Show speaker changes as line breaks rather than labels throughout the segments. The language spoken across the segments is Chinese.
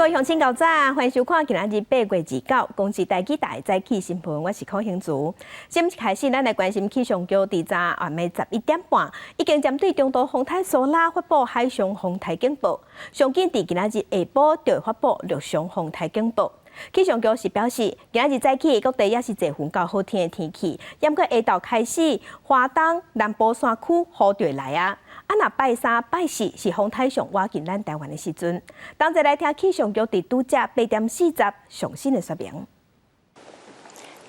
各位乡亲高早，欢迎收看今仔日8月29公司台记大早起新闻，我是柯兴竹。先开始，咱来关心气象局伫早暗暝11点半，已经针对中度风台苏拉发布海上风台警报，上紧伫今仔日下晡就会发布陆上风台警报。气象局是表示，今仔日早起各地也是侪份较好天的天气，严过下昼开始，华东、南部山区雨就会来啊。若拜三、拜四是风台上挖进咱台湾的时阵，当再来听气象局伫拄则8点40上新的说明。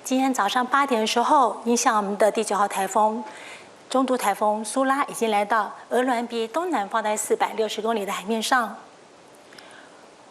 今天早上8点的时候，影响我们的第9号台风中度台风苏拉已经来到鹅銮鼻东南方在460公里的海面上。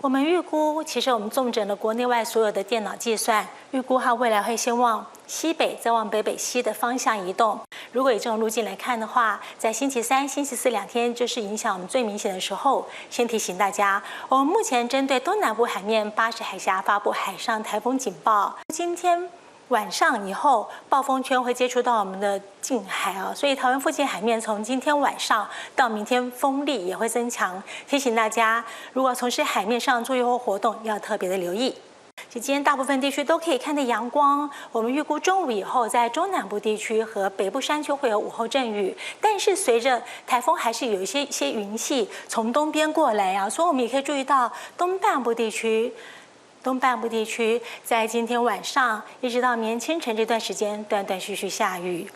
我们预估，其实我们纵整了国内外所有的电脑计算，预估它未来会先往西北，再往北北西的方向移动。如果以这种路径来看的话，在星期三、星期四2天就是影响我们最明显的时候。先提醒大家，我们目前针对东南部海面巴士海峡发布海上台风警报。今天晚上以后，暴风圈会接触到我们的近海啊，所以台湾附近海面从今天晚上到明天风力也会增强。提醒大家，如果从事海面上作业或活动，要特别的留意。今天大部分地区都可以看到阳光，我们预估中午以后，在中南部地区和北部山区会有午后阵雨，但是随着台风还是有一些云系从东边过来啊，所以我们也可以注意到东半部地区在今天晚上一直到明天清晨这段时间断断续续下雨。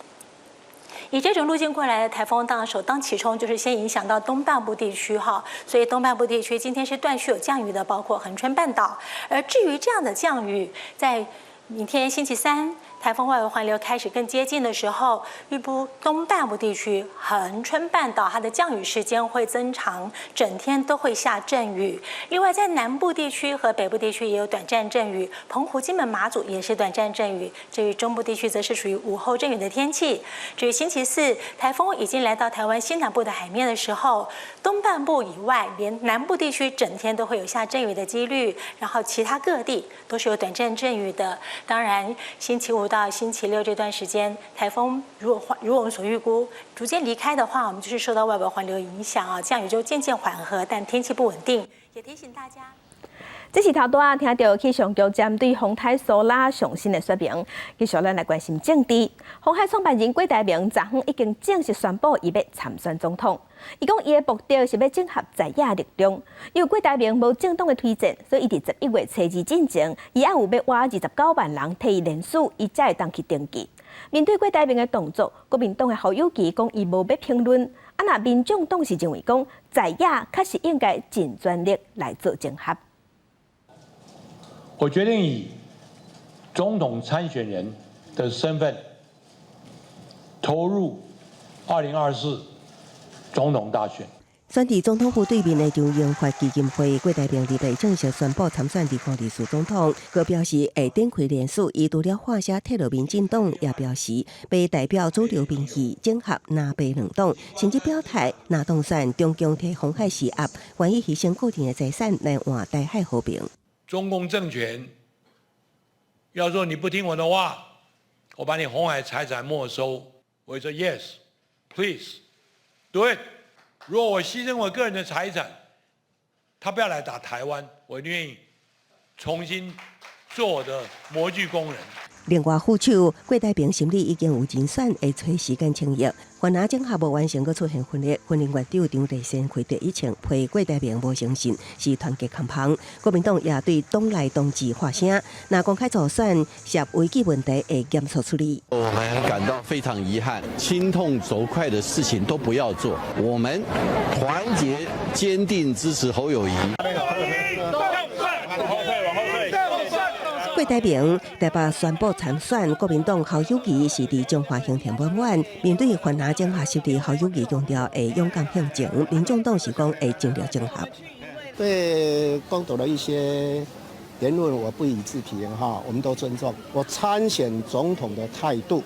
以这种路径过来的台风，当然首当其冲就是先影响到东半部地区哈，所以东半部地区今天是断续有降雨的，包括恒春半岛。而至于这样的降雨，在明天星期三，台风外围环流开始更接近的时候，预估东半部地区、恒春半岛它的降雨时间会增长，整天都会下阵雨。另外，在南部地区和北部地区也有短暂阵雨，澎湖、金门、马祖也是短暂阵雨。至于中部地区，则是属于午后阵雨的天气。至于星期四，台风已经来到台湾西南部的海面的时候，东半部以外，连南部地区整天都会有下阵雨的几率，然后其他各地都是有短暂阵雨的。当然，星期五到星期六这段时间，台风如果我们所预估逐渐离开的话，我们就是受到外围环流影响啊，降雨就渐渐缓和，但天气不稳定。也提醒大家，
这是头段听到气象局针对风台苏拉上新的说明。继续咱来关心政治，鸿海创办人郭台铭昨昏已经正式宣布伊要参选总统。伊讲伊的目的是要整合在野力量，因为郭台铭无政党的推荐，所以伊伫11月初2进前，伊还有要挖29万人替伊联署，伊才会当去登记。面对郭台铭的动作，国民党的侯友宜讲伊无要评论，若民众党是认为讲在野确实应该尽全力来做整合。
我决定以总统参选人的身份投入2024总统大选。
选伫总统府对面的中央发基金会，郭台铭日内正式宣布参选地方立委总统。佮表示会展开联署，伊除了化下退入民进党，也表示要代表主流民意整合南北两党，甚至表态若当选，中共替鸿海施压，愿意牺牲个人的财产来换台海和平。
中共政权要说你不听我的话，我把你鸿海财产没收，我会说 yes, please do it。如果我牺牲我个人的财产，他不要来打台湾，我愿意重新做我的模具工人。
另外，副手郭台铭心里已经有人选，会找时间清议。凡那整合无完成，佮出现分裂，婚姻院长张立宪开第一枪，批郭台铭无诚信，是团结抗澎。国民党也对党内同志发声，若公开助选涉危机问题，会严肃处理。
我们感到非常遗憾，心痛手快的事情都不要做，我们团结坚定支持侯友宜。郭台铭台北宣布参选，国民党侯友宜是伫中华乡田满满。面对泛蓝整合失利，侯友宜强调会勇敢向前，民众党是讲会尽力整合。
对公投的一些言论，我不予置评哈，我们都尊重。我参选总统的态度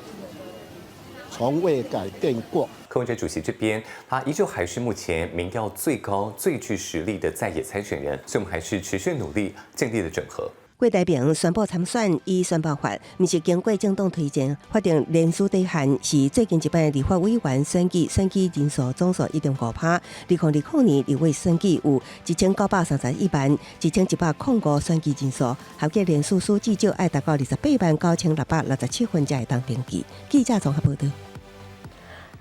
从未改变过。
柯文哲主席这边，他依旧还是目前民调最高、最具实力的在野参选人，所以我们还是持续努力，尽力的整合。
郭台铭宣布参选，以选罢法毋是经过政党推荐，法定年资底限是最近一摆立法委员选举人数总数 1.5%。2020年立委选举有1931万，1105选举人数，合计人数至少爱达到289667份才会当登记。记者综合报道。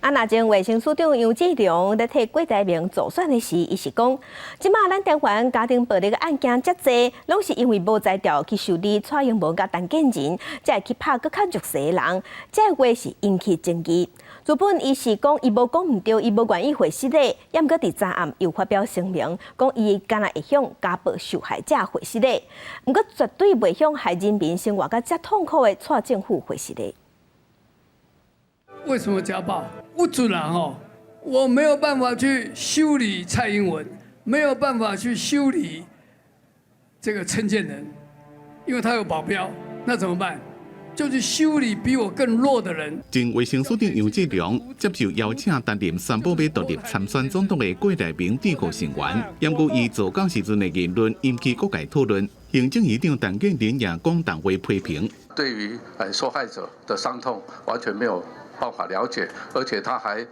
若前卫生署长杨志良咧替郭台铭助选的时，伊是讲，即马咱台湾家庭暴力的案件遮济，拢是因为无才调去受理蔡英文甲陈建仁，才会去拍搁较弱势的人，这话是引起争议。原本伊是讲伊无讲毋对，伊无愿意回失礼，也毋过伫昨暗又发表声明，讲伊敢若会向家暴受害者回失礼，毋过绝对袂向害人民生活甲遮痛苦的蔡政府回失礼。
为什么家暴？不准啊！我没有办法去修理蔡英文，没有办法去修理这个陈建仁，因为他有保镖，那怎么办？就去修理比我更弱的人。
前卫生署长杨志良接受邀请担任宣布要独立参选总统的郭台铭智库成员，不过伊做稿时阵的言论引起各界讨论。行政院长陈建仁也讲淡话批评，
对于受害者的伤痛完全没有办法了解，而且他还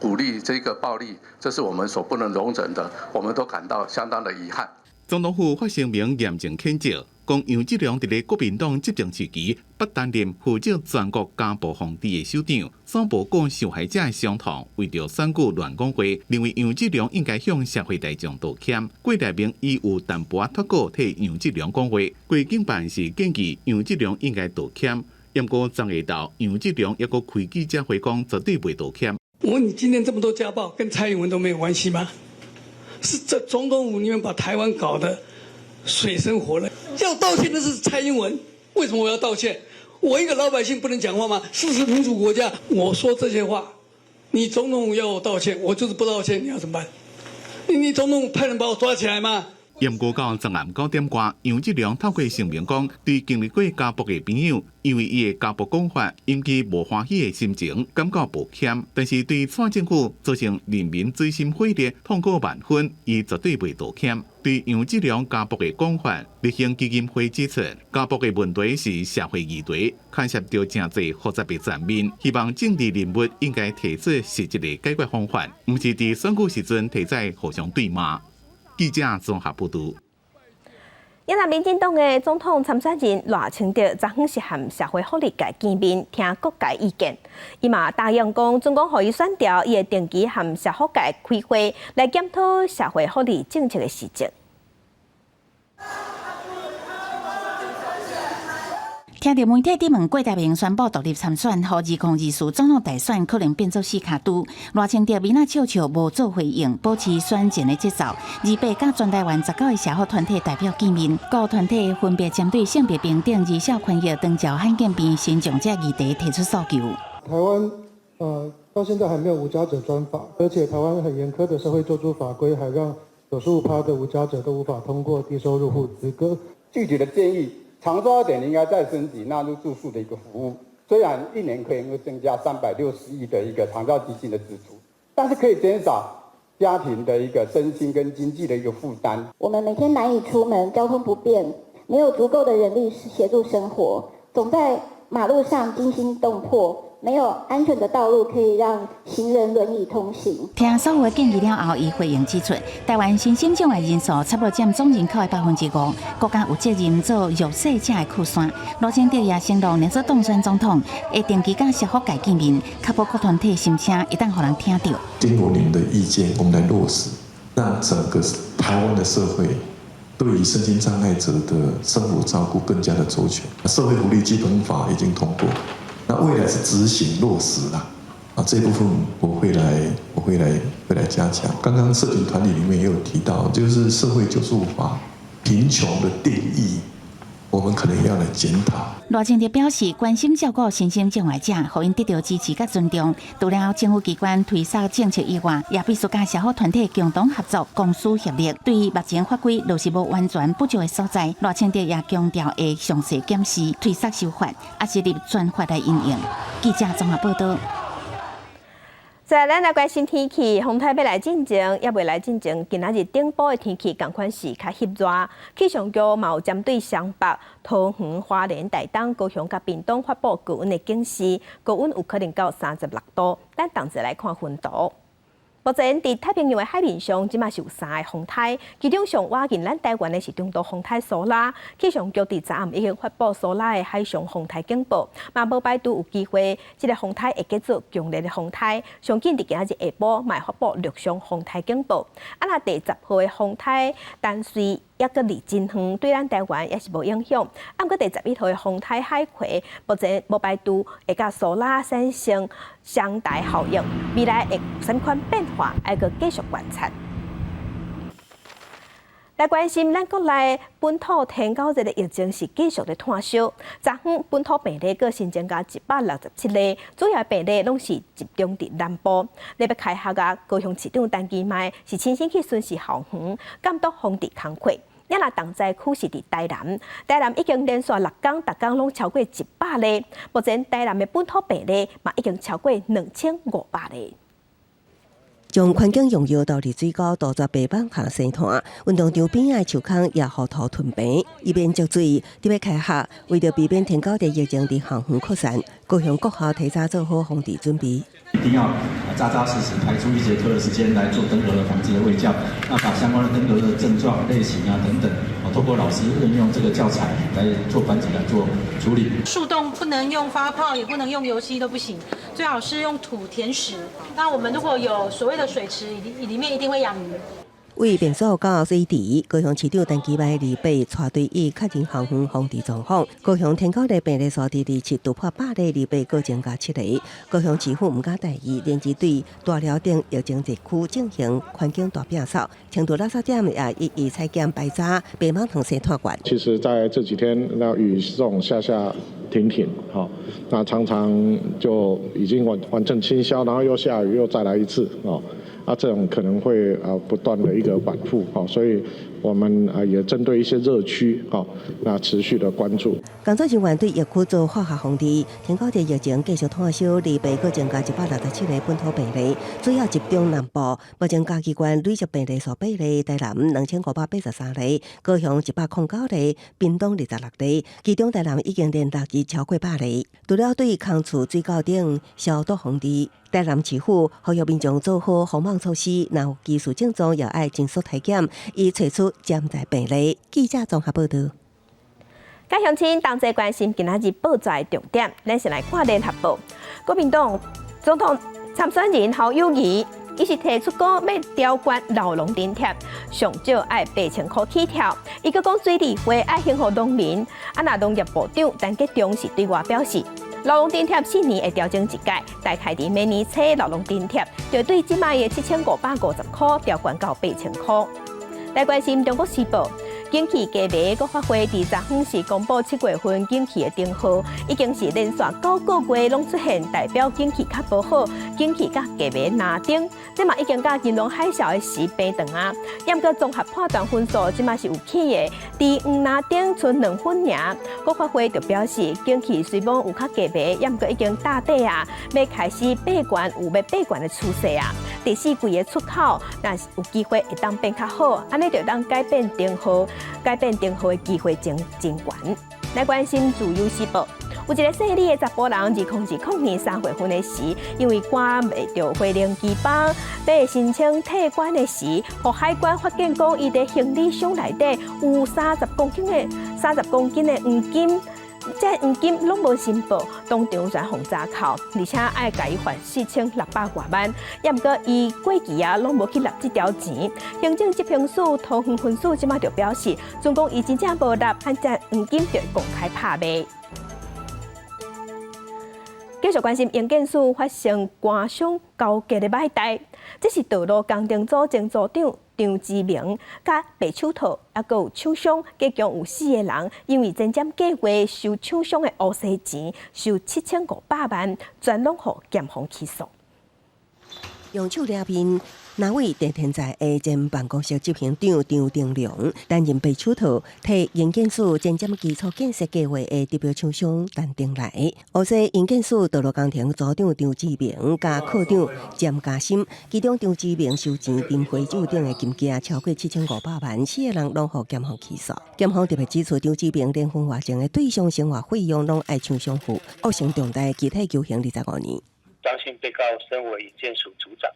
鼓励这个暴力，这是我们所不能容忍的，我们都感到相当的遗憾。
总统府发声明严正谴责，讲杨志良伫咧国民党执政时期，不担任负责全国家暴防治的首长，散播讲受害者的伤痛，为着选举乱讲话，认为杨志良应该向社会大众道歉。郭台铭已有淡薄脱稿替杨志良讲话，国警办是建议杨志良应该道歉。不过昨下昼，杨志良也个开记者会讲绝对袂道歉。
我问你，今天这么多家暴，跟蔡英文都没有关系吗？是这总统府你们把台湾搞得水深火热，要道歉的是蔡英文，为什么我要道歉？我一个老百姓不能讲话吗？是不是民主国家？我说这些话，你总统府要我道歉，我就是不道歉，你要怎么办？你总统府派人把我抓起来吗？
不过到昨暗9点多，杨志良透过声明讲，对经历过家暴的朋友，因为伊的家暴讲法引起无欢喜的心情，感到抱歉。但是对蔡政府造成人民锥心毁裂、痛苦万分，伊绝对袂道歉。对杨志良家暴的讲法，立宪基金会指出，家暴的问题是社会议题，牵涉到真侪复杂的层面，希望政治人物应该提出实际的解决方法，毋是伫选举时阵提出互相对骂。记者综合报道。
因为民进党的总统参选人赖清德昨昏是和社会福利界见面，听各界意见。伊嘛答应讲，总共予伊选调，伊会定期和社福界开会来检讨社会福利政策的事情。
听到媒体质问郭台铭宣布独立参选，和2024总统大选可能变作死卡赌，赖清德面笑笑无做回应，保持选前的节奏。28甲全台湾19个社福团体代表见面，各团体分别针对性别平等、儿少权益、长照罕见病、新长者议题提出诉求。
台湾到现在还没有无家者专法，而且台湾很严苛的社会救助法规，还让95%的无家者都无法通过低收入户资格。
具体的建议。长照点应该再升级纳入住宿的一个服务，虽然一年可以增加360亿的一个长照基金的支出，但是可以减少家庭的一个身心跟经济的一个负担。
我们每天难以出门，交通不便，没有足够的人力协助生活，总在马路上惊心动魄。没有安全的道路可以让行人轮椅通行。
听所有建议了后，伊回应指出，台湾新生障碍人数差不多占总人口的5%，国家有责任做弱势者的靠山。赖清德也承诺，若做当选总统，会定期甲社福界见面，确保各团体心声一旦互人听到。
经过您的意见，我们来落实，让整个台湾的社会对于身心障碍者的生活照顾更加的周全。社会福利基本法已经通过。那未来是执行落实啦，这一部分我会来加强。刚刚社群团体里面也有提到，就是社会救助法贫穷的定义，我们可能也要来检讨。
赖清德表示，关心照顾身心障碍者，互因得到支持甲尊重。除了政府机关推动政策以外，也必须甲社福团体共同合作、公私协力。对于目前法规若是无完全不足的所在，赖清德也强调会详细检视、推动修法，也是立专法来应用。记者综合报道。
再来，咱来关心天气，风台要来进前，也未来进前，今仔日顶部的天气同款是较翕热。气象局嘛有针对湘北、桃园、花莲、台东、高雄甲屏东发布高温的警示，高温有可能到36度。咱同齐来看温度。目前，伫太平洋的海面上，即马是有3个风台，其中上瓦近咱台湾的是中度风台苏拉。气象局伫昨暗已经发布苏拉的海上风台警报，嘛无排除有机会，即个风台会结做强烈的风台。上紧伫今仔日下晡，嘛会发布陆上风台警报。啊，那第10号的风台，但随也搁离真远，对咱台湾也是无影响。啊，过第11号的风台海葵，目前无排除会甲苏拉产生相台效应，未来会有啥款变化，还阁继续观察。来关心咱国内本土天狗热的疫情是继续的炭烧，昨昏本土病例个新增加167例，主要病例拢是集中伫南部。礼拜开学啊，高雄市长陈其迈是亲身去巡视校园，监督防治工作。也若重灾区是伫台南，台南已经连续6天，逐天拢超过100例。目前台南的本土病例嘛已经超过2500例。
将环境用药到丽水沟杜绝白板下生炭，运动场边的树坑也糊涂屯平，以免积水。特别开学，为着避免天狗热疫情伫校园扩散，高雄各校提早做好防治准备。
一定要扎扎实实排出一节课的时间来做登革热防治的卫教，那把相关的登革热症状、类型啊等等，透过老师运用这个教材来做班级来做处理。
树洞不能用发泡，也不能用油漆都不行，最好是用土填石。那我们如果有所谓的水池，里面一定会养鱼。
为便所到水池，高雄市长陈其迈礼拜带队伊确认校园防治状况。高雄天狗热病例数伫27突破100例，礼拜各增加7例。高雄市府毋敢大意，连支对大寮等疫情热区进行环境大变扫，程度垃圾点也一一采检排查白芒藤生态馆。
其实在这几天，那雨这种下停，那常常就已经完成清消，然后又下雨，又再来一次，这种可能会不断的一个反复，所以我们也针对一些热区，那持续的关注。
工作人员对疫区做化学防治，天狗热疫情继续炭烧，礼拜各增加167例本土病例，主要集中南部。目前嘉义县累积病例数8例，台南2583例，高雄109例，屏东26例，其中台南已经连续超过100例。除了对空厝、水沟等消毒防治，台南市府呼吁民众做好防网措施，若有技术症状，也爱尽速体检，以找出潜在病例。记者综合报道。
甲乡亲同齐关心今仔日报纸的重点，咱先来看联合报。国民党总统参选人侯友宜，伊是提出讲要调关老农津贴，上少爱8,000块起跳。伊阁讲水利会爱幸福农民，那农业部长陈吉仲是对外表示，老农津贴4年会调整一届，大概伫明年初老农津贴就对即卖的7,550块调关到8,000块。来关心中国时报。景气价格国发会伫昨昏是公布7月份景气的灯号，已经是连续9个月拢出现代表景气较无好，景气甲价格拿顶，这嘛已经甲金融海啸的时平长啊。也毋过综合判断分数，即嘛是有起的，伫黄拿顶剩2分尔。国发会就表示，景气虽然有较价格，也毋过已经打底啊，要开始闭关，有要闭关的趋势啊。第4季的出口，若是有机会会当变较好，安尼就当改变灯号。改变灯号的机会真悬。来关心自由时报，有一个姓李的查甫人，2020年3月份的时，因为赶袂到回零机班，要申请退关的时，互海关发现讲，伊伫行李箱内底有30公斤的黄金。这黄金拢无申报，当场全互查扣，而且爱甲伊还4600多万。也毋过伊过期啊，拢无去纳这条钱。行政执行署桃园分署即马就表示，总共伊真正无纳，按这黄金就会公开拍卖。继续关心营建署发生官商勾结的歹代，这是道路工程组前组长张志明甲白手套，还佫有厂商，计共有4个人，因为前瞻计划收厂商的乌西钱，收7500万，全拢互检方起诉。
用手抓面，
南委地天在下前办公室执行长张定良担任被处头，替营建署前瞻基础建设计划的代表厂商陈定来，乌西营建署道路工程组长张志明加科长詹嘉欣，其中张志明收钱并回酒等的金额超过7500万，4个人拢获检方起诉。检方特别指出，张志明连婚外情的对象生活费用拢爱厂商付，恶性重大，具体求刑25年。
相信被告身为营建署组长，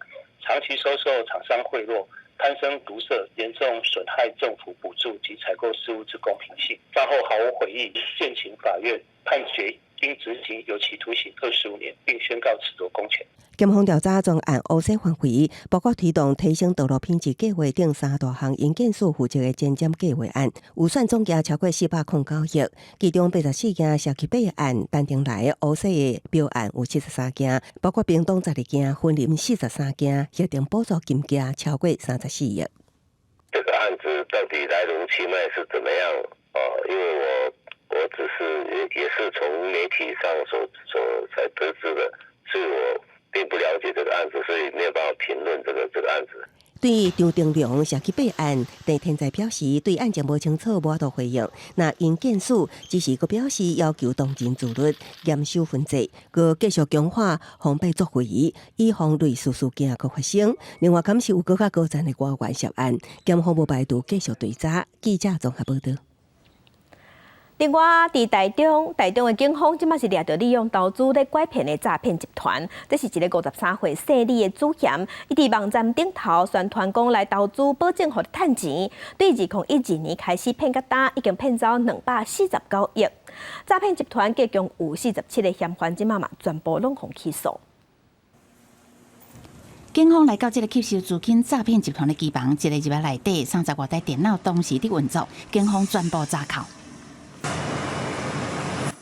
长期收受厂商贿赂，贪生毒色，严重损害政府补助及采购事务之公平性。战后毫无悔意，建请法院判决应执行有期徒刑25年，并宣告褫夺公权。
检方调查专案乌西范围，包括推动提升道路品质计划等3大项营建署负责的前瞻计划案，预算总额超过409亿，其中84件社区备案，单定来乌西的标案有73件，包括屏东12件，婚林43件，协定补助金额超过34亿。
这个案子到底来龙去脉是怎么样？因为我只是也是从媒体上所才得知的，所以我并不了解这个案子，所以没有办法评论这个案子。
对张定良社区备案，地天在表示对案件无清楚，无法度回应。那营建署只是佫表示要求当真自律，严守分际，佫继续强化防备作为，以防类似事件佫发生。另外，感谢有佫较高层的官员涉案，检方无排除继续追查。记者综合报道。
另外，伫台中的警方即马是抓到利用投资咧拐骗的诈骗集团。这是一个53岁姓李的主嫌，伊伫网站顶头宣传讲来投资保证互趁钱，对2012年开始骗到今，已经骗走249亿。诈骗集团计共有47个嫌犯，即马嘛全部拢互起诉。
警方来到这个吸收资金诈骗集团的机房，一个入来内底30多台电脑同时伫运作，警方全部查扣。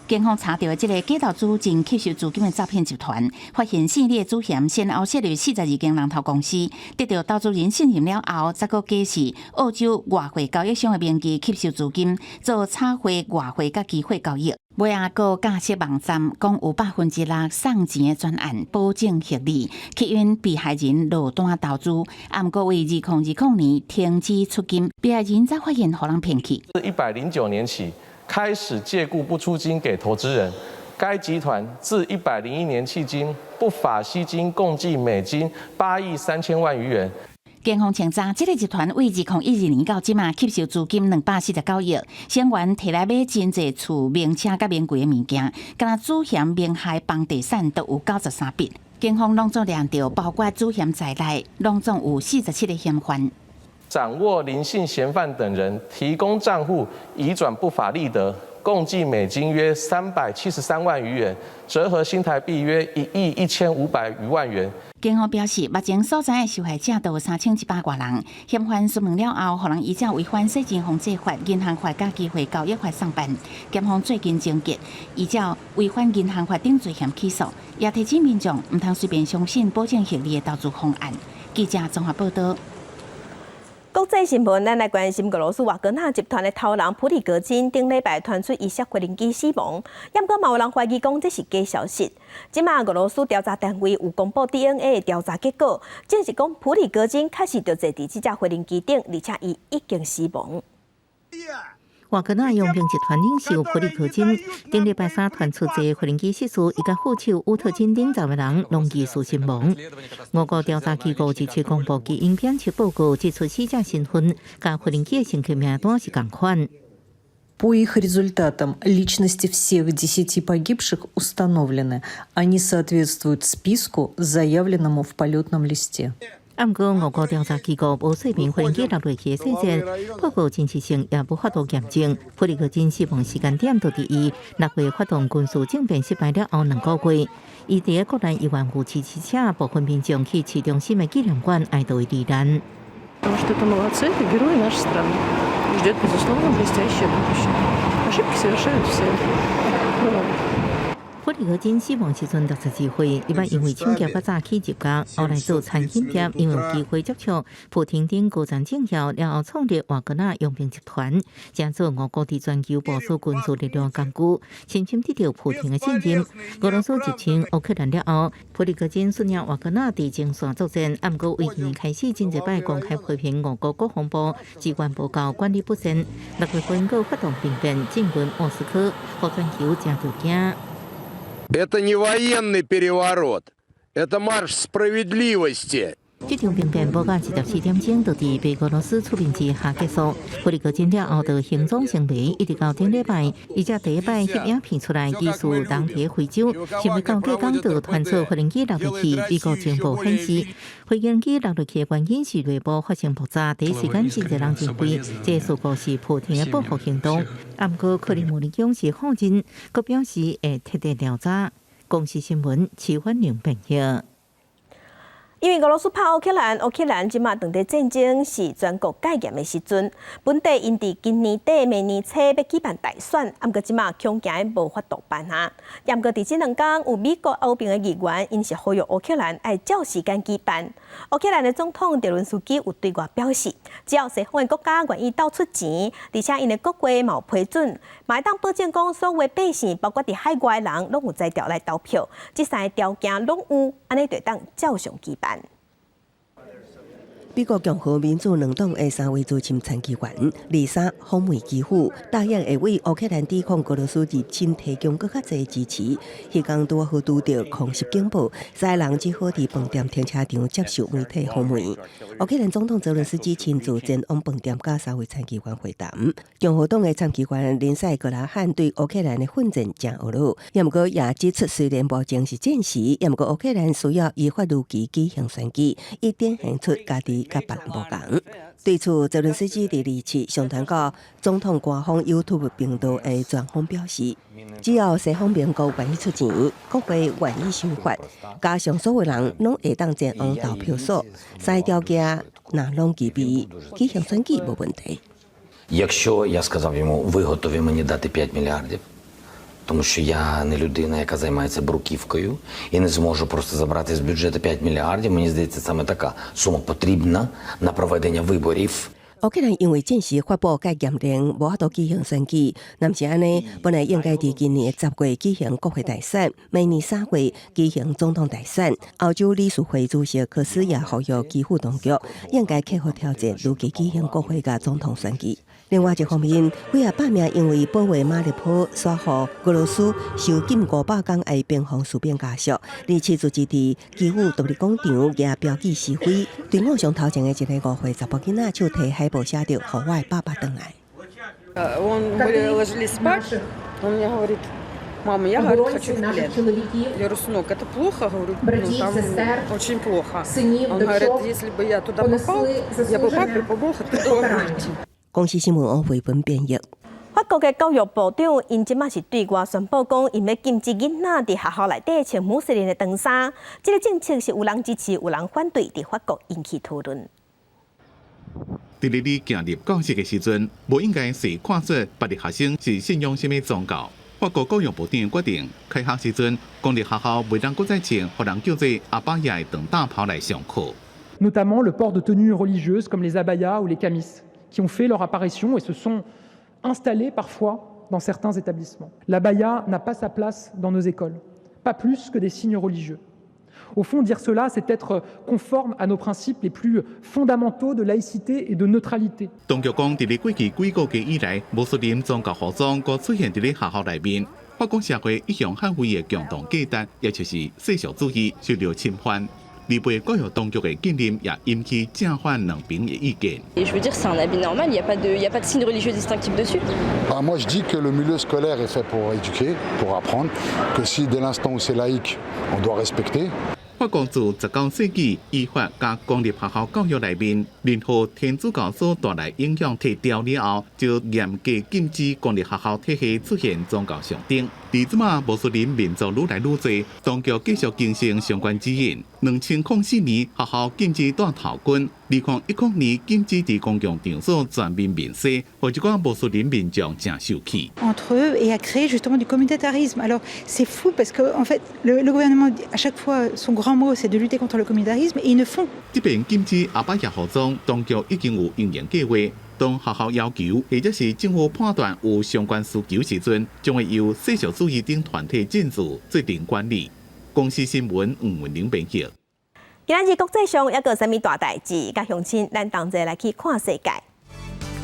警方查到的这个假投资真吸收资金的诈骗集团，发现姓李的主嫌先后设立42间龙头公司，得到投资人信任了后，再个假释澳洲外汇交易商的名义吸收资金，做差汇外汇甲期货交易。尾下个架设网站，讲有6%送钱的专案，保证获利，吸引被害人落单投资。毋过为2020年停止出金，被害人才发现互人骗去。
自109年起开始借故不出金给投资人，该集团自101年迄今不法吸金共计美金8亿3000万余元。
警方称查，这个集团为2012年到即嘛吸收资金249亿，成员摕来买真侪厝、名车甲名贵的物件，敢若主嫌名下房地产都有93笔。警方拢总量到，包括主嫌在内，拢总有47个嫌犯。
掌握林姓嫌犯等人提供账户移转不法利得，共计美金约373万余元，折合新台币约1亿1500余万元。
警方表示，目前所知的受害者都有3100多人，嫌犯询问了后，互人依照违反洗钱防治法、银行法甲机会交易法上办。检方最近终结，依照违反银行法等罪嫌起诉，也提醒民众唔通随便相信保证获利的投资方案。记者综合报道。
国际新闻，咱来关心俄罗斯瓦格纳集团的头人普里戈金顶礼拜传出疑涉无人机死亡，不过嘛有人怀疑讲这是假消息。即马俄罗斯调查单位有公布 DNA 的调查结果，证实讲普里戈金确实就坐伫这架无人机顶，而且伊已经死亡。
瓦格纳佣兵集团领袖普里戈金顶礼拜三传出一个无人机失事，伊甲副手乌特金等10个人拢疑似身亡。俄国调查机构日前公布其影片及报告，指出死者身份甲无人机的乘客名单是同款。
По их результатам личности всех 10 погибших установлены. Они соответствуют списку, заявленному в полетном листе.
不过，俄国调查机构无说明无人机落落去的细节，报告真实性也无法度验证。普里戈金死亡时间点就伫伊6月发动军事政变失败了后2个月，伊伫国内医院扶持汽车，部分民众去市中心的纪念馆哀悼伊罹难。
Потому что это молодцы, это герои нашей страны. Ждет, безусловно, блестящее будущее. Ошибки совершают все.
普里克金死亡时阵62岁，伊捌因为抢劫甲诈欺入监，后来做餐饮业，因为有机会接触普廷顶高层政要，然后创立瓦格纳佣兵集团，正做俄国伫全球部署军事力量工具，深深得到普廷的信任。俄罗斯入侵乌克兰了后，普里戈金率领瓦格纳伫前线作战，不过为去年开始真侪摆公开批评俄国国防部机关不够管理不善，6月份又发动兵变进军莫斯科，互全球真着惊。
Это не военный переворот, это марш справедливости.
这场兵变无到24点钟，就伫白俄罗斯出兵之下结束。普里戈金了后，就行踪成为一直到顶礼拜，伊才第一摆翕影片出来，疑似人伫非洲，成为到过港就传出飞行机落入去。美国情报显示，飞行机落入去的原因是内部发生爆炸，第一时间真侪人认为这事故是普廷的报复行动。不过克里姆林宫是否认，佮表示会彻底调查。公视新闻齐焕玲报道。
因为俄罗斯拍乌克兰，乌克兰即马当地战争是全国戒严的时阵，本地因伫今年底、明年初要举办大选，不过即马恐惊无法度办啊。不过伫这2天，有美国欧边的议员因是呼吁乌克兰爱照时间举办。乌克兰的总统泽伦斯基有对外表示，只要西方的国家愿意倒出钱，而且因的国会嘛有批准，嘛会当保证讲所有百姓，包括伫海外的人，拢有才调来投票，这3个条件拢有，安尼就当照常举办。
美国共和民主两党的3位资深参议员丽莎·访问基辅，答应会为乌克兰抵抗俄罗斯入侵提供更较侪支持。迄天拄好拄到空袭警报，3个人只好伫饭店停车场接受媒体访问。乌克兰总统泽伦斯基亲自前往饭店，甲3位参议员会谈。共和党的参议员林赛·格拉汉对乌克兰的奋战真恶劣，也毋过也指出，虽然目前是战时，也毋过乌克兰需要依法如期举行选举，以展现出家己甲别人无同。对此，泽伦斯基伫27上传到总统官方 YouTube 频道的专访表示，只要西方盟国愿意出钱，国会愿意修法，加上所有人拢会当前往投票所，3个条件若拢具备，举行选举无问题。
Якщо я сказав йому, ви готові мені дати 5 мільярдів, тому що я не людина, яка займається бруківкою, і не зможу просто забрати з бюджету 5 мільярдів, мені здається, саме така сума потрібна на проведення виборів.
乌克兰因为战时发布戒严令，无法度举行选举。若是安尼，本来应该伫今年10月举行国会大选，明年3月举行总统大选。欧洲理事会主席科斯也呼吁基辅当局应该克服挑战，如期举行国会甲总统选举。另外一方面，几啊百名因为保卫马利坡耍互俄罗斯受禁500天的边防士兵家属，27日伫基辅独立广场举标记示威。队伍上头前的一个5岁查甫囡仔手提海报写着“互我的爸爸回来”。
Он ложились спать, он мне говорит: мама, я говорит, хочу в плен. Я говорю, сынок, это плохо? Говорю, ну там очень плохо. Он говорит, если бы я туда попал, я бы папе помог отойти.
公视新闻网回文编译。
法国的教育部长因即马是对外宣布讲，因要禁止囡仔伫学校内底穿穆斯林的长衫。这个政策是有人支持，有人反对，伫法国引起讨论。
伫你行入教室的时阵，无应该是看出别的学生是信仰什么宗教。法国教育部长决定，开学时阵公立学校袂当搁再穿互人叫做阿巴亚的长大袍来上课。
Notamment le port de tenues religieuses comme les abayas ou les camis, qui ont fait leur apparition et se sont installés parfois dans certains établissements. L'abaya n'a pas sa place dans nos écoles, pas plus que des signes religieux. Au fond, dire cela, c'est être conforme à nos principes les plus fondamentaux de laïcité et de neutralité.
当局讲，伫咧过去几个月以来，穆斯林宗教服装ក៏出现伫咧学校内面。法国社会一向捍卫的共同价值，也就是世俗主义受到侵犯。离被教育当局的禁令也引起正反两边的意见。
Je veux dire, c'est un habit normal, il n'y a pas de signe religieux distinctif dessus.
Moi, je dis que le milieu scolaire est fait pour éduquer, pour apprendre, que si dès l'instant où c'est laïque, on doit respecter.
法国自19世纪依法甲公立学校教育内面，任何天主教所带来影响撤掉了后，就严格禁止公立学校体系出现宗教象征。伫伫即马穆斯林民族愈来愈多，当局继续更新相关指引。2004年学校禁止戴头巾，2010年禁止伫公共场所全面面洗，互一寡穆斯林民众真受气。
Entre eux et à créer justement du communautarisme. Alors c'est fou parce que en fait le gouvernement à chaque fois son grand mot c'est de lutter contre le communautarisme et ils ne font.
这边禁止阿巴亚服装，当局已经有应验计划。当学校要求或者是政府判断有相关需求时阵，将会由世俗主义等团体进驻决定管理。公司新闻黄文玲编辑。
今日国际上还有啥物大代志？甲乡亲，咱同齐来去看世界。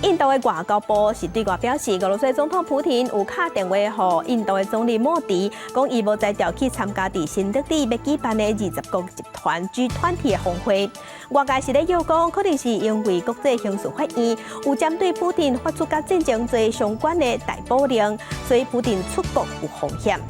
印度的外交部是对外表示，俄罗斯总统普京有打电话给印度的总理莫迪，讲伊无再调去参加伫新德里要举办的20国集团 G20 的峰会。外界是咧诱讲，可能是因为国际刑事法院有针对普京发出甲战争罪相关的逮捕令，所以普京出国有风险。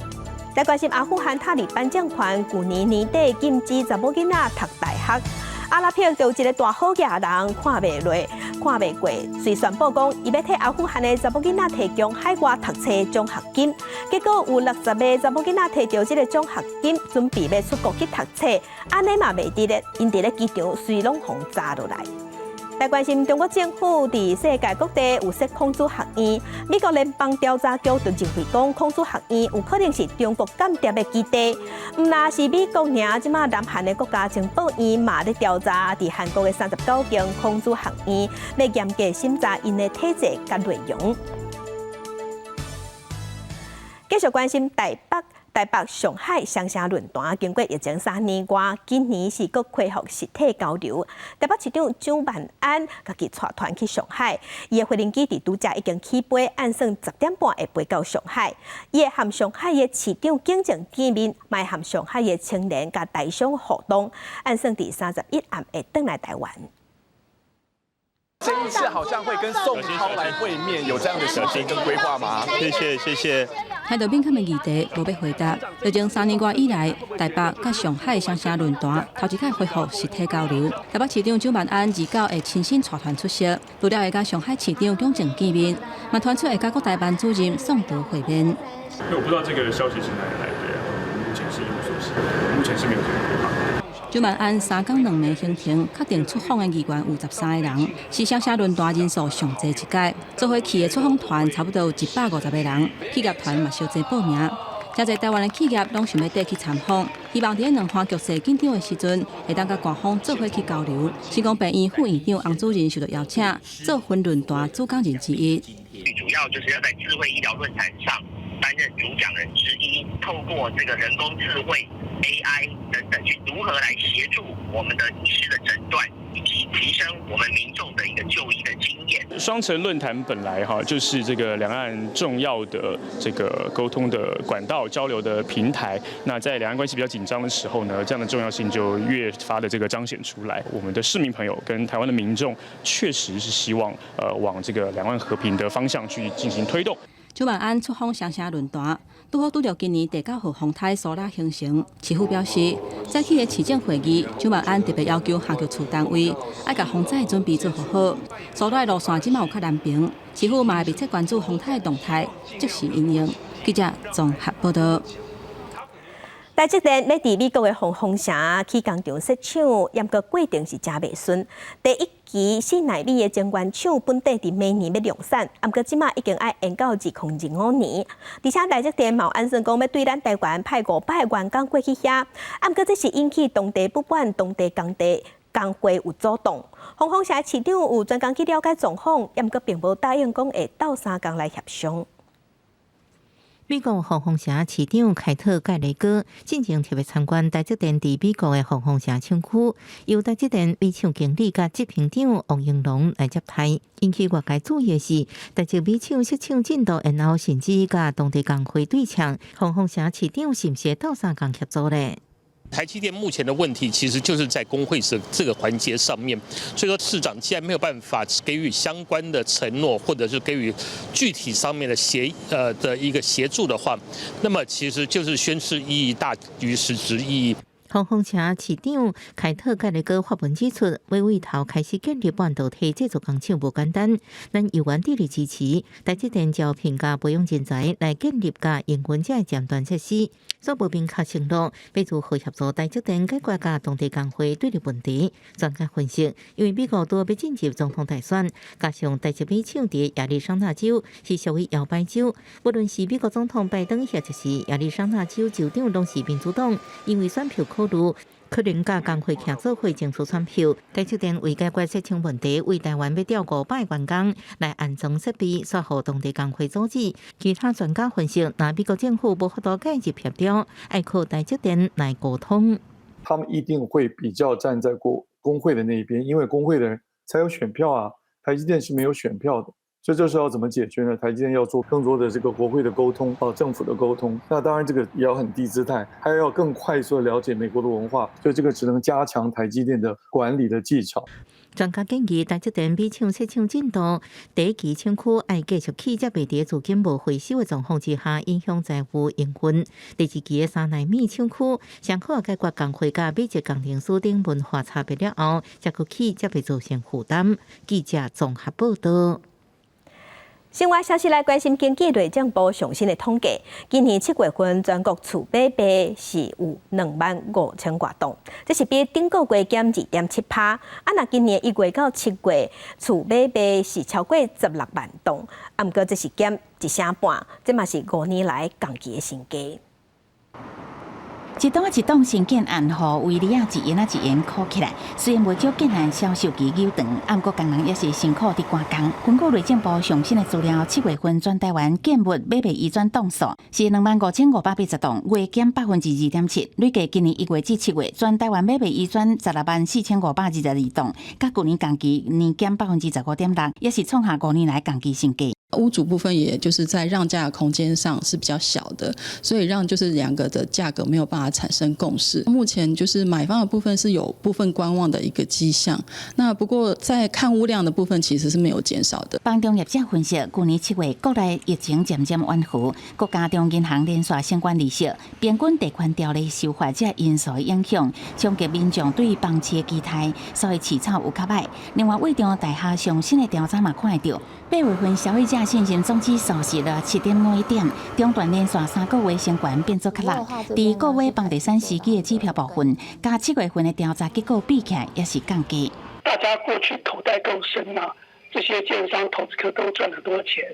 来关心阿富汗塔利班政权去年年底禁止查某囡仔读大学。阿拉伯就有一个大好野人看袂过，遂宣布讲，伊要替阿富汗的查某囡仔提供海外读册奖学金。结果有60个查某囡仔摕到这个奖学金，准备要出国去读册，安尼嘛袂得咧，因伫咧机场随拢轰炸落来。来关心中国政府伫世界各地有设空军学院，美国联邦调查局就认为讲，空军学院有可能是中国间谍的基地。唔那是美国尔，即马南韩的国家情报院嘛咧调查伫韩国的39间空军学院，要严格审查因的体制甲内容。继续关心台北、上海双城论坛，经过疫情3年多，今年是搁恢复实体交流。台北市长蒋万安家己带团去上海，伊的飞行机伫拄则已经起飞，按算10点半会飞到上海。伊会和上海的市长景正见面，卖和上海的青年甲台商互动，按算伫31暗会返来台湾。
这一次好像会跟宋涛来会面，有这样的小心跟规划吗？谢谢。
海岛敏感的议题无要回答。疫情3年多以来，台北甲上海双城论坛头一届恢复实体交流。台北市长蒋万安29会亲身带团出席，除了会甲上海市长景正见面，嘛传出会甲国台办主任宋德会面。
因为我不知道这个消息是哪里来的，目前是一无所知，目前是没有这个规划。
蒋万安3天2暝行程，确定出访的议员有13个人，是双城论坛人数上侪一届。做伙去的出访团差不多有150个人，企业团嘛小侪报名。真侪台湾的企业拢想要缀去参访，希望伫两岸局势紧张的时阵，会当甲官方做伙去交流。新光病院副院长洪主任受到邀请，做分论坛主讲人之一。
最主要就是要在智慧医疗论坛上担任主讲人之一，透过这个人工智慧、AI 等等，去如何来协助我们的医师的诊断，以及提升我们民众的一个就医的经验。
双城论坛本来就是这个两岸重要的这个沟通的管道、交流的平台。那在两岸关系比较紧张的时候呢，这样的重要性就越发的这个彰显出来。我们的市民朋友跟台湾的民众确实是希望往这个两岸和平的方向去进行推动。
蒋万安出访双城论坛，拄好拄到今年第9号风台苏拉形成。市府表示，早起的市政会议，蒋万安特别要求下局处单位要甲风灾准备做好。苏拉的路线今嘛有较难平，市府嘛会密切关注风台的动态，即时应用。记者综合报道。
台积电要伫美国的凤凰城去工厂设厂，验个过程是真袂顺。第一期4奈米的晶圆厂本地伫明年要量产，不过即马已经要延到2025年。而且台积电嘛有按算讲要对咱台湾派500个员工过去遐，不过这是引起当地不满，当地工会有阻挡。凤凰城市长有专工去了解状况，不过并无答应讲会斗3工来协商。
美国凤凰城市长凯特·盖雷戈进前特别参观台积电伫美国的凤凰城厂区，由台积电美厂经理甲执行长王英龙来接待。引起外界注意的是，台积美厂设厂进度，然后甚至甲当地工会对呛，凤凰城市长是毋是斗3工协作呢？
台积电目前的问题其实就是在工会这个环节上面，所以说市长既然没有办法给予相关的承诺，或者是给予具体上面的的一个协助的话，那么其实就是宣示意义大于实质意义。
通风社市长凯特盖里戈发文指出，要为头开始建立半导体制作工厂无简单，咱有原地力支持，台积电招聘加培养人才来建立加营运这尖端设施。所部明确承诺，要如何协助台积电解决加当地工会对立问题。专家分析，因为美国都要进入总统大选，加上台积电厂伫亚利桑那州是属于摇摆州，无论是美国总统拜登，或者是亚利桑那州州长，拢是民主党，因为选票考虑，可能甲工会协作会争取选票。台积电为解决设厂问题，为台湾要调500员工来安装设备，说互当地工会组织。其他专家分析，那美国政府无法度介入协调，要靠台积电来沟通。
他们一定会比较站在工会的那一边，因为工会的人才有选票啊，台积电是没有选票的。所以这是要怎么解决呢？台积电要做更多的这个国会的沟通，政府的沟通。那当然这个也要很低姿态，还要更快速的了解美国的文化。所以这个只能加强台积电的管理的技巧。
专家建议台积电美厂设厂进度，第一期厂区要继续起，才袂伫资金无回收的状况之下影响财务营运。第二期的3奈米厂区，上好解决工会甲美籍工程师等文化差别了后，才去起，才袂造成负担。记者综合报道。
生活消息来关心经济内政部上新的统计，今年7月份全国厝买卖是有25000多栋，这是比顶个月减 2.7%。若今年1月到7月厝买卖是超过16万栋，不过这是减1成半，这嘛是5年来同期的新高。
一栋一栋新建案，互维利亚一元一元扣起来。虽然无少建案销售期久长，不过工人也是辛苦伫赶工。根据内政部上新的资料，7月份全台湾建物买卖移转栋数是25580栋，月减 2.7%。累计今年1月至7月，全台湾买卖移转164522栋，甲去年同期年减 15.6%，也是创下5年来同期新高。
屋主部分也就是在让价的空间上是比较小的，所以让就是两个的价格没有办法产生共识。目前就是买方的部分是有部分观望的一个迹象，那不过在看屋量的部分其实是没有减少的。
房仲业者分析，去年7月国内疫情渐渐缓和，国家中银行连续相关利息，平均贷款条例受法这因素影响，冲击民众对房市的期待，所以市场有较歹。另外，卫中大厦上新的调查嘛看得到，8月份消费者信心总指数是了7.51点，中段连续3个月升悬变做较弱。第个月房地产司机的支票部分，甲7月份的调查结果比起来，也是降低。
大家过去口袋够深啊，这些建商、投资客都赚很多钱，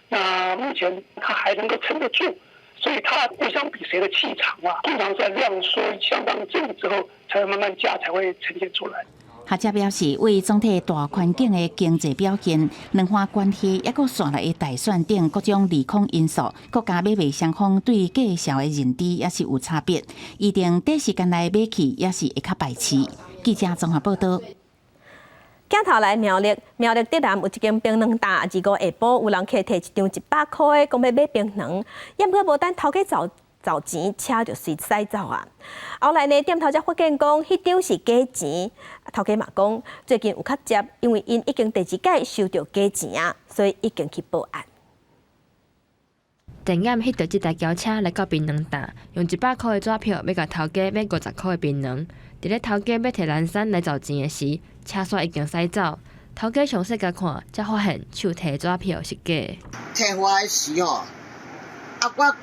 那目前他还能够撑得住，所以他互相比谁的气场啊，通常在量缩相当正之后，才会慢慢价才会呈现出来。
学者表示，为总体大环境的经济表现、两岸关系，抑个线内的大选等各种利空因素，国家买卖双方对介绍的认知也是有差别，一定短时间内买起也是会较排斥。记者综合报道。
镜头来苗栗竹南有一间冰糖摊，2号下晡有人客摕一张100块的，讲要买冰糖，也不过无等头家找钱，车就随驶走啊。后来呢，店头才发现讲，迄张是假钱。头家嘛讲，最近有较接，因为因已经第2届收到假钱啊，所以已经去报案。
电眼翕到这台轿车来到槟榔摊，用100块的纸票要甲头家买50块的槟榔。伫咧头家要摕蓝山来找钱的时，车煞已经驶走。头家详细甲看，才发现手提的纸票是假的。
摕回来时吼，我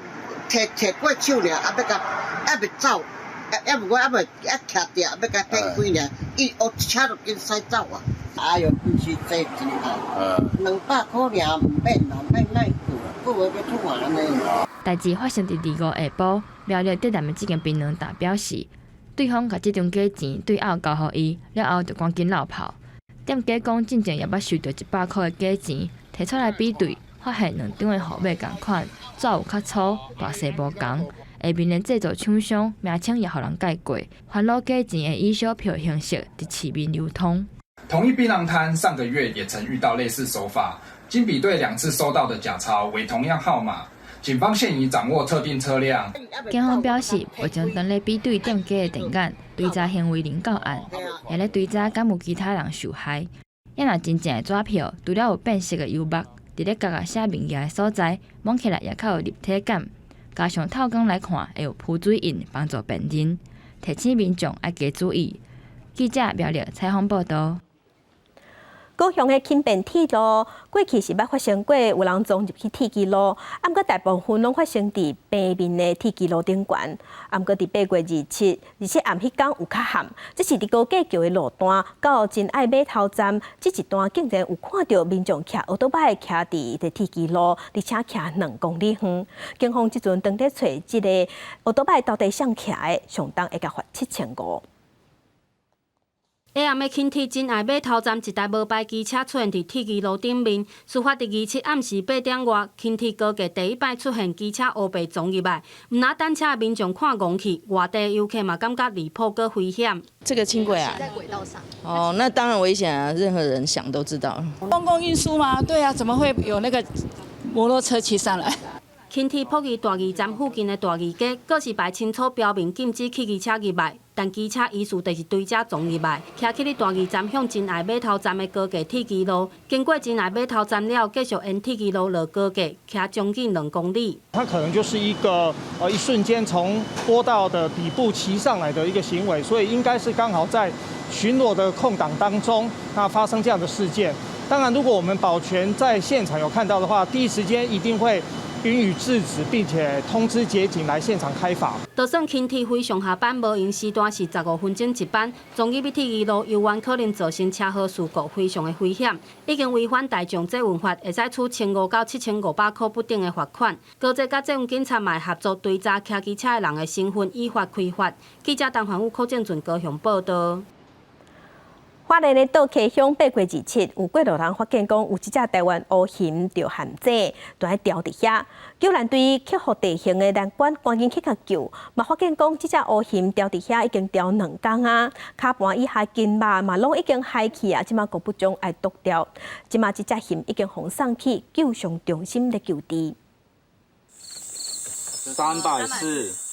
摕过手了，要甲未走，我未徛掉，要甲顶开了，伊车就紧驶走啊！哎哟，不是这钱啊，200块尔唔免啦，免奈过要出完呢。
代志发生伫2号下晡，苗栗竹南的这间槟榔摊表示，对方甲这张假钱对后交互伊，了后就赶紧落跑。店家讲，进前也捌收到100块的假钱，摕出来比对，发现2张的号码同款，纸有较粗，大细无同。下面的制作厂商名称也互人改过，还攞假钱的以小票形式伫市面流通。
同一槟榔摊上个月也曾遇到类似手法，经比对2次收到的假钞为同样号码，警方现已掌握特定车辆。
警方表示，会将当咧比对店家的电眼，追查行为人到案，也咧追查敢有其他人受害。若真正的纸票，除了有变色的油墨，伫咧角写物件的所在，摸起来也较有立体感。加上透光来看，会有浮水印帮助辨认。提醒民众要加注意。记者苗栗采访报道。
高雄的轻便铁路过去是捌发生过有人撞入去铁轨路，啊，毋过大部分拢发生伫北面的铁轨路顶悬。啊，毋过伫8月27暗迄天有较暗，这是伫高架桥的路段到真爱码头站，这一段竟然有看到民众骑奥多摆骑伫铁轨路，而且骑2公里远。警方即阵当在找即个奥多摆到底谁骑的，上当会甲罚7500。
下暗的轻铁真爱码头站一台无牌机车出现伫铁轨路顶面，事发伫27暗时8点外，轻铁高架第一摆出现机车乌白撞入来，毋拿单车的民众看戆去，外地游客嘛感觉离谱搁危险。
这个轻轨啊，在轨道上。哦，那当然危险啊，任何人想都知道。公共运输吗？对啊，怎么会有那个摩托车骑上来？
轻铁普吉大义站附近的大义街，搁是牌清楚标明禁止汽机车入来，但机车疑似就是对车撞入来，骑去大义站向真爱码头站的高架铁轨路，经过真爱码头站了，继续沿铁轨路落高架，骑将近2公里。
它可能就是一个一瞬间从坡道的底部骑上来的一个行为，所以应该是刚好在巡逻的空档当中，那发生这样的事件。当然，如果我们保全在现场有看到的话，第一时间一定会予以制止，并且通知捷警来现场开罚。
就算轻铁非上下班无闲时段是15分钟一班，撞入铁轨路，有关可能造成车祸事故，非常的危险。已经违反大众责运法，会使处1500到7500块不等的罚款。高捷甲责任警察嘛合作追查骑机车的人的身份，依法开罚。记者陈环宇、柯正俊高雄报道。
花莲的道溪乡8月27有过路人发现讲有一只台湾乌熊着陷阱，就喺吊伫遐。救援队克服地形的难关，赶紧去甲救。嘛发现讲这只乌熊吊伫遐已经吊2天啊，骹盘以下筋肉嘛拢已经海去啊，即马国不将爱剁掉。即马这只熊已经送上去救伤中心来救治。
340。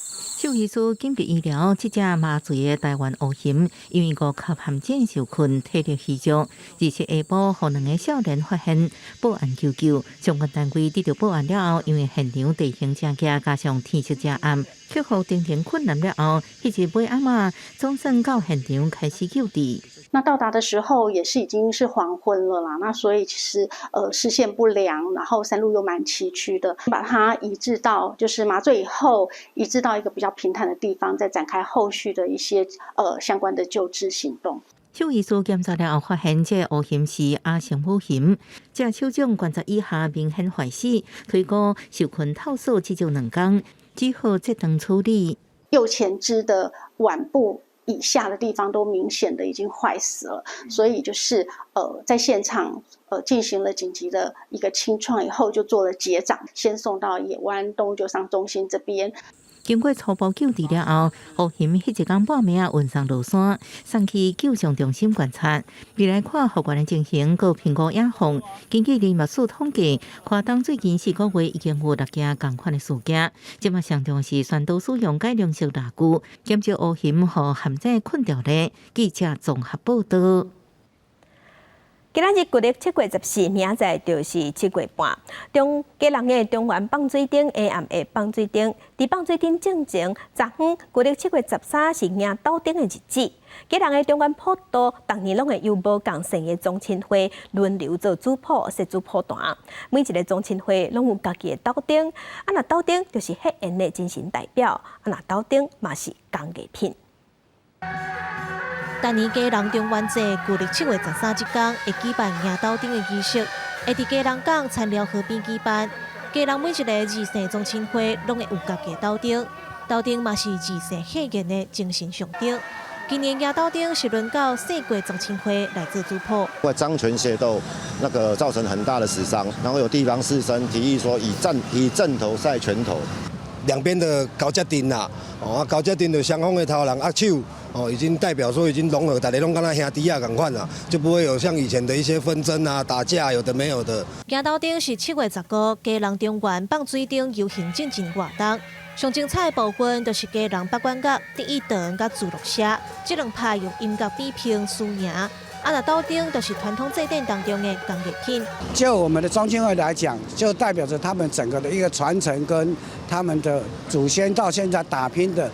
兽医师紧急医疗，这只麻醉的台湾乌熊，因为五级陷阱受困，体力虚弱。而且下晡，互2个少年发现，报案求救。相关单位得到报案了后，因为现场地形正狭，加上天色正暗，克服定点困难了后，迄日尾暗啊，总算到现场开始救治。
那到达的时候也是已经是黄昏了啦，那所以其实视线不良，然后山路又蛮崎岖的，把它移至到就是麻醉以后移至到一个比较平坦的地方，再展开后续的一些相关的救治行动。
兽医师检查了后发现，这乌熊是亚型母熊，这手掌观察以下明显坏死，推估受困透锁至少2天，只好这等处理。
右前肢的腕部以下的地方都明显的已经坏死了，所以就是在现场进行了紧急的一个清创以后，就做了结掌，先送到野湾动物救伤中心这边。
经过初步救治了后，乌熊迄一天半暝运送落山，送去救伤中心观察。未来看后续的情形，佮评估野放。根据林务署统计，花东最近4个月已经有6件同款的事件。即马上重是宣导使用改良式蜡具，减少乌熊和陷阱困掉咧。记者综合报道。
今仔日旧历7月14，明仔就是7月半。嘉南的中原放水顶下暗的放水顶，伫放水顶正前，昨昏旧历7月13是迎斗顶的日子。嘉南的中原普渡，逐年拢会由无共姓的宗亲会轮流做主普，设主普坛。每一个宗亲会拢有家己的斗顶，啊，那斗顶就是迄年的精神代表，啊，那斗顶嘛是工艺品。
今年嘉南中元节旧历7月13这天会举办迎斗顶的仪式，会伫嘉南港田寮河边举办。嘉南每一个二世宗亲会拢会有家己的斗顶，斗顶嘛是二世贺言的精神象征。今年迎斗顶是轮到4国宗亲会来做主普。
因为漳泉械斗造成很大的死伤，然后有地方士绅提议说以阵头赛拳头。
两边的高家丁啦，高家丁的双方的头人握手，已经代表说已经融合，大家拢跟他兄弟啊同款啦，就不会有像以前的一些纷争啊、打架，有的没有的。
迎斗顶是7月15，嘉南中原放水顶游行进行活动。上精彩的部分就是嘉南北管角第一堂甲自乐社，这两派用音乐比拼输赢。啊，那斗顶就是传统祭典当中的工艺品。
就我们的宗亲会来讲，就代表着他们整个的一个传承，跟他们的祖先到现在打拼的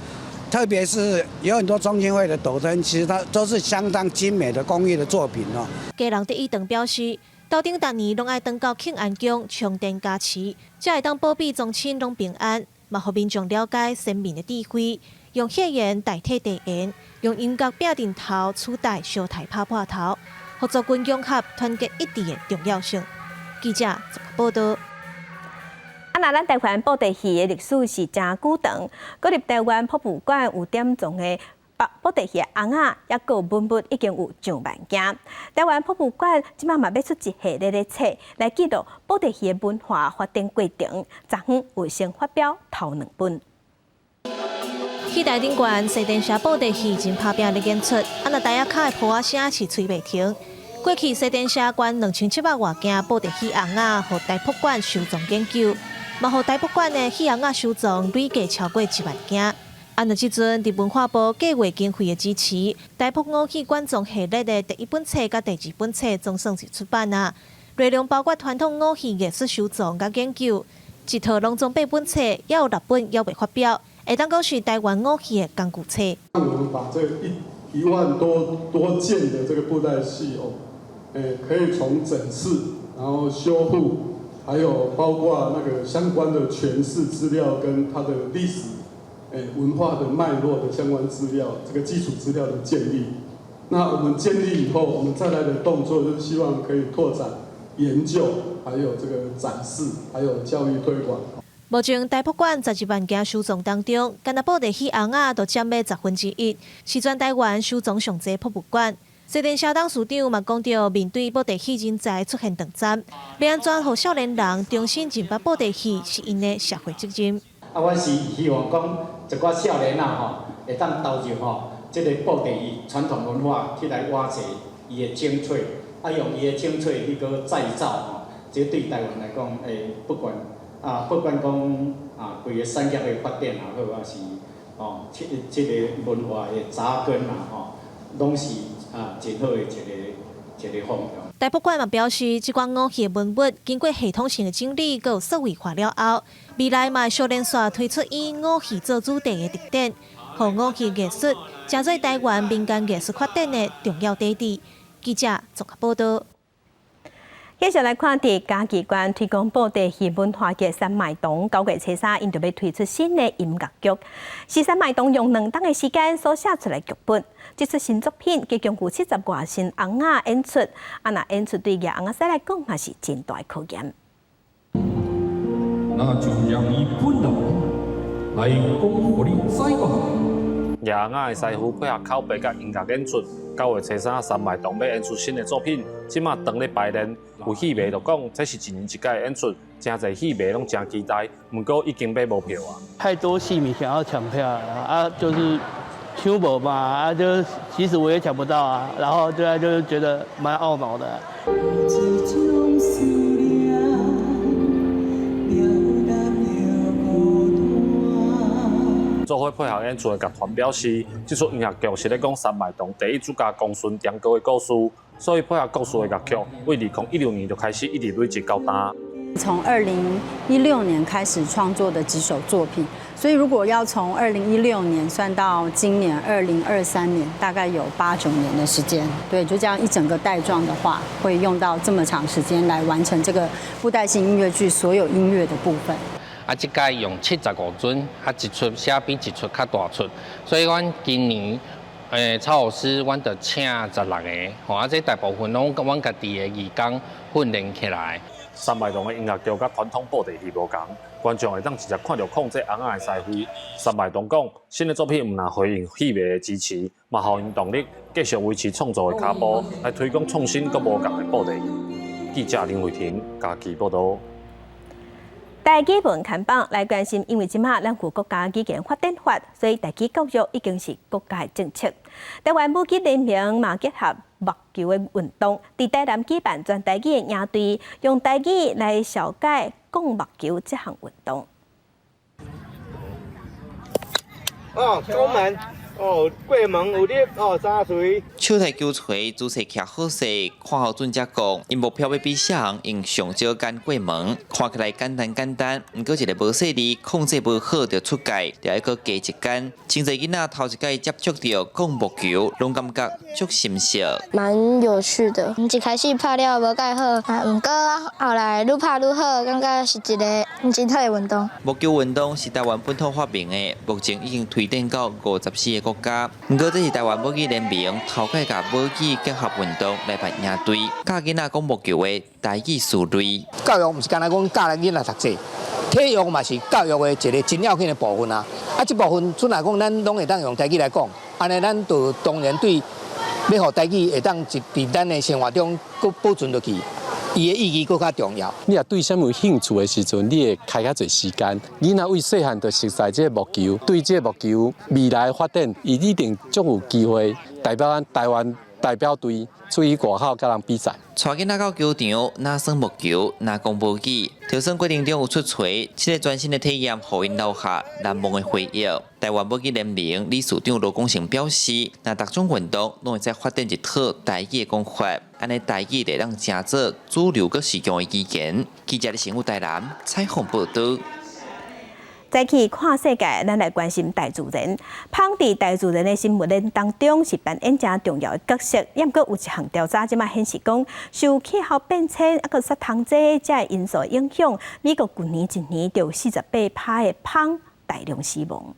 特别是有很多中心会的斗灯，其实它都是相当精美的工艺的作品哦。
家人第一顿表示，斗阵逐年拢爱登到庆安宫充电加持，才会当保庇宗亲拢平安，嘛互民众了解神明的智慧，用血缘代替地缘，用音乐拼阵头取代小台拍破头，合作军融合团结一致的重要性。记者综合报道。
那咱台湾布袋戏的历史是真久长，国立台湾博物馆有点钟的布袋戏红仔，也有文物已经有上万件。台湾博物馆即马嘛要出一系列的册来记录布袋戏的文化发展过程，昨昏有先发表头2本。
戏台顶悬西电社布袋戏真拍拼的演出，那大家卡的破啊声是吹袂停。过去西电社关2700多件布袋戏红仔，互台博馆收藏研究。嘛，互台博馆的戏红仔收藏累计超过1万件。按照即阵，伫文化部计划经费的支持，台博武戏馆藏系列的第1本册甲第2本册总算是出版啊。内容包括传统武戏艺术收藏甲研究，一套拢总8本册，也有6本还未发表，会当讲是台湾武戏的工具册。
我们把这1万多件的这个布袋戏哦，可以从整饰，然后修复。还有包括那个相关的诠释资料跟它的历史、文化的脉络的相关资料，这个基础资料的建立。那我们建立以后，我们再来的动作就是希望可以拓展研究，还有这个展示，还有教育推广。
目前台博馆11万件收藏当中，干那布袋戏红仔就占了1/10，是全台湾收藏上济博物馆。西电社董事长嘛讲到，面对布袋戏人才出现断层，要安怎让少年人重新认捌布袋戏是因的社会责任。
阮是希望讲一寡少年会当投入这个布袋戏传统文化去来挖掘伊的精粹，用伊的精粹去个再造这对台湾来讲，不管讲规个产业的发展也好，还是这个文化的扎根拢是。真好的一个方向。
台博馆嘛表示，这款武戏的文物经过系统性的整理，佮数位化了后，未来嘛少年线推出以武戏做主题的特点，互武戏艺术成做台湾民间艺术发展的重要基地。记者综合报道。
继续来看，伫嘉义县推广布袋戏文化嘅三麦洞9月初3，因就要推出新的音乐剧。是三麦洞用2天的时间所写出来剧本，这出新作品加强有70外新红仔演出，那演出对野红仔仔来讲嘛是真大考验。
那就让伊本人来讲互你知吧。
野红仔的师傅配合口碑甲音乐演出，9月初3三麦洞要演出新的作品，即马当咧排练。有戏迷就讲，这是1年1届的演出，真侪戏迷拢真期待。不过已经买无票啊。太多戏迷想要抢票啊，就是抢无嘛，就其实我也抢不到啊，然后就是觉得蛮懊恼的。做伙配合演出的乐团表示，这出音乐剧是咧讲三麦洞第一主角公孙长歌的故事，所以配合故事的乐曲，为2016年就开始一直累积高达。
从2016年开始创作的几首作品，所以如果要从2016年算到今年2023年，大概有8、9年的时间。对，就这样一整个带状的话，会用到这么长时间来完成这个布袋戏音乐剧所有音乐的部分。
这届用75尊，一出写比一出较大出，所以阮今年操老师，阮就请16个，这大部分拢阮家己的义工训练起来。
三麦洞的音乐剧甲传统布袋戏无同，观众会当直接看到控制红仔的师傅。三麦洞讲，新的作品唔但回应戏迷的支持，嘛互因动力继续维持创作的脚步，来推广创新佮无共的布袋戏。记者林慧婷嘉义报道。台基文看榜来关心，因为即马咱国家语言发展法，所以台基教育已经是国家的政策。台湾武术联盟嘛结合目球的运动，伫台南举办全台语的营队，用台语来小解讲目球这项运动。
攻门，
哦，过门有你哦3岁。
手提球锤仔细徛好势，看好准才讲，因目标要比谁人用上少间过门，看起来简单，毋过一个无细腻，控制无好就出界，就要搁加一间。真侪囡仔头一届接触到广播球，拢感觉足新鲜。
蛮有趣的，一开始拍了无介好，毋过后来愈拍愈好，感觉是一个真好的运动。
木球运动是台湾本土发明的，目前已经推展到54个国家。毋过这是台湾武艺联盟头届甲武艺结合运动来办赢队，教囡仔讲木球的台语词类。
教育毋是干那讲教咱囡仔读册，体育嘛是教育的一个真要紧的部分啊。这部分准来讲，咱拢会当用台语来讲，安尼咱就当然对要互台语会当伫咱的生活中佫保存落去。伊的意义更加重要。
你若对什么有兴趣的时阵，你会开较侪时间。囡仔为细汉就熟悉这个木球，对这个木球未来发展，伊一定足有机会代表咱台湾代表队出去外口甲人比赛。
带囡仔到球场，哪算木球，哪讲无语。条生过程中有出锤，这个全新的体验，互因留下难忘的回忆。台湾武艺联盟理事长罗光成表示，那各种运动拢会再发展一套台语的讲法，安尼台语会让真做主流佮实用的语言。记者的新闻台南采访报道。
再去看世界，咱来关心大自然。芳伫大自然的生物链当中是扮演真重要的角色。也毋过有一项调查，即马显示讲，受气候变迁啊个杀虫剂这因素影响，美国去年一年就有48%的蜂大量死亡。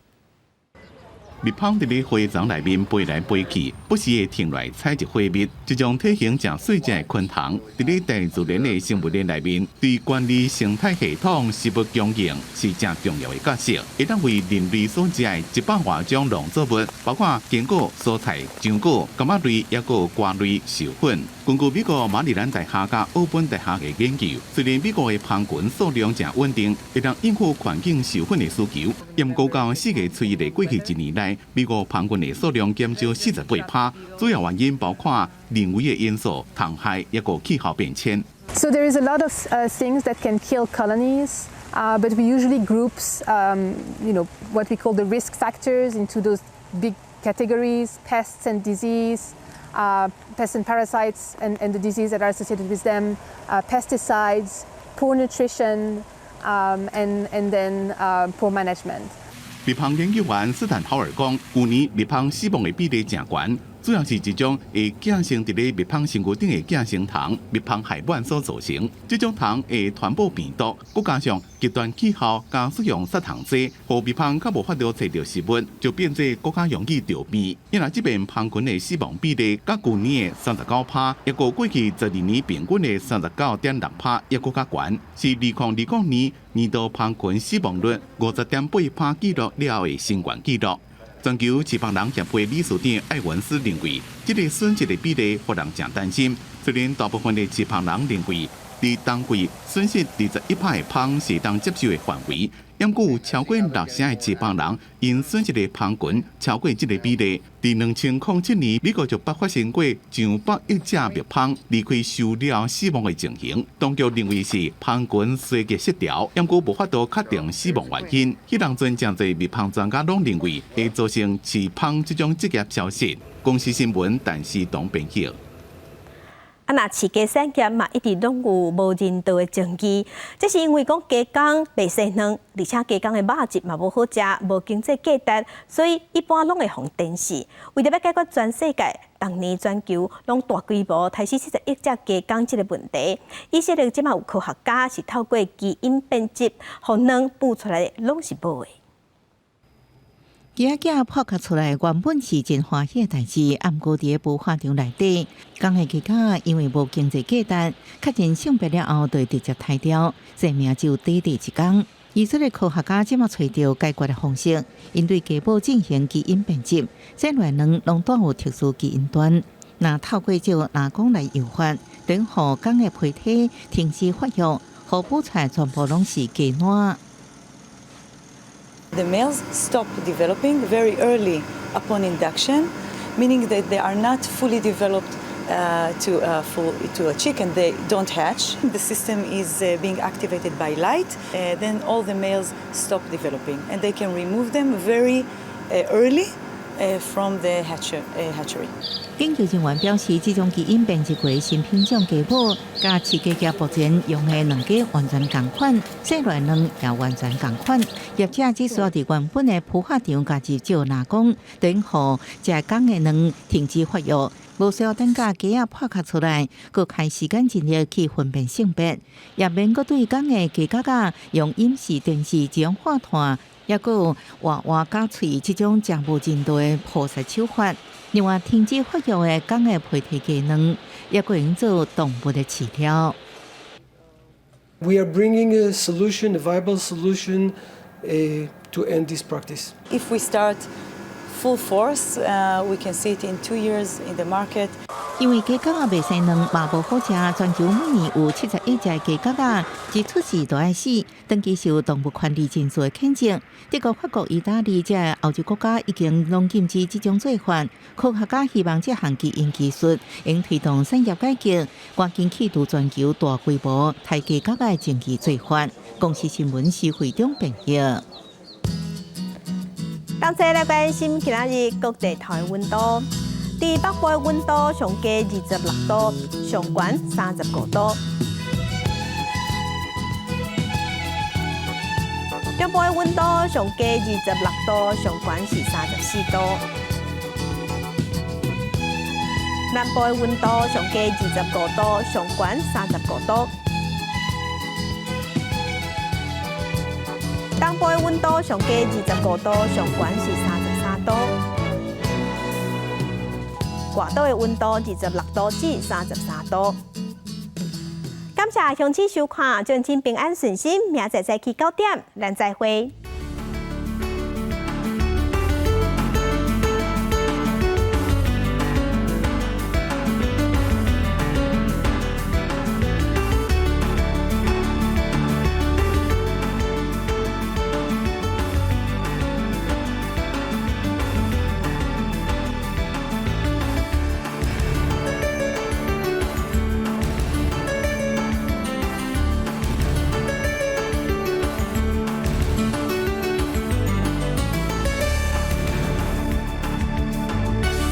蜜蜂伫咧花丛内面飞来飞去，不时会停来采集花蜜。这种体型正细只的昆虫，伫咧大自然的生物链内面，对管理生态系统、食物供应是正重要的角色。会当为人类所食的100多种农作物，包括坚果、蔬菜、浆果、柑仔类，也有瓜类、授粉。根据美国马里兰大学甲奥本大学的研究，虽然美国的蜂群数量正稳定，会当应付环境授粉的需求，也毋过到4月初1日过去1年来，美国蜂群的数量减少48%，主要原因包括人为的因素、虫害，也有气候变迁。
So there is a lot of things that can kill colonies, but we usually group, what we call the risk factors into those big categories: pests and disease, pests and parasites, and the disease that are associated with them, pesticides, poor nutrition, and then poor management.
蜜蜂研究员斯坦豪尔讲，去年蜜蜂死亡的比例正悬，主要是一种会寄生伫咧蜜蜂身躯顶的寄生虫——蜜蜂害烷所造成。这种虫会传播病毒，再加上极端气候加使用杀虫剂，互蜜蜂较无法度找到食物，就变做更加容易着病。因为这边蜂群的死亡比例，甲去年的39%，也过过去12年平均的39.6%，也更加悬，是2020年年度蜂群死亡率50.8%记录了后的新高纪录。全球饲蜂人协会理事长艾文斯认为，这个损失的比例让人真担心。虽然大部分的饲蜂人认为，伫当季损失21%的蜂是当接受的范围，不过有超过60%的饲蜂人因损失的蜂群超过这个比例。伫2007年，美国就发生过上100亿只蜜蜂离开受了死亡的情形。当局认为是蜂群衰竭失调，不过无法度确定死亡原因。迄当阵真侪蜜蜂专家拢认为会造成饲蜂这种职业消失。公司新闻但是当编辑。
那饲鸡产业嘛，一直拢有无人道的证据，这是因为讲鸡公袂生卵，而且鸡公的肉质嘛无好食，无经济价值，所以一般拢会放电视。为着要解决全世界、当年全球拢大规模杀死71亿只鸡公这个问题，以色列即马有科学家是透过基因编辑，互卵孵出来拢是无的。
鸡仔破壳出来，原本是真欢喜的代志，毋过伫孵化场内底，讲的鸡仔因为无经济价值，确认性别了后，就会直接杀掉，生命只有短一天。以色列科学家即马找到解决的方式，因对鸡母进行基因编辑，这卵卵拢带有特殊基因端，那透过这拿光来诱发，等互公的胚体停止发育，互孵出来全部拢是鸡卵。
The males stop developing very early upon induction, meaning that they are not fully developed to a chick and they don't hatch. The system is being activated by light. Then all the males stop developing, and they can remove them very early from the hatchery.
研究人员表示，这种基因编辑过新品种鸡母，甲饲鸡脚目前用的两个完全同款，生卵卵也完全同款。业者只需要伫原本的孵化场加入少拿工，等候这缸的卵停止发育，无需要等甲鸡仔破壳出来，佮开时间精力去分辨性别，也免佮对缸的鸡脚仔用饮食、电视这种化炭。也有娃娃加喙这种食无尽度的捕杀手法，另外停止发育的港的胚体技能，也可用做动物的饲料。
We are bringing a solution, a viable solution, to end this practice.
If we start full force, we can see it in 2 years in the market.
因为鸡脚仔未生卵，嘛无好食，全球每年有71只鸡脚仔一出世就爱死，长期受动物权利人士的谴责。德国、法国、意大利这欧洲国家已经拢禁止这种做法。科学家希望这项基因技术能推动产业改革，赶紧企图全球大规模杀鸡脚仔的经济做法。公司新闻是会中评价。
同齐来关心今仔日各地头的温度。伫北部的温度上低26度，上悬35度；中部的温度上低26度，上悬是34度；南部的温度上低25度，上悬35度；东部的温度上低25度，上悬是33度。外岛的温度26度至33度。感谢乡亲收看，祝您平安顺心，明仔载起9点，咱再会。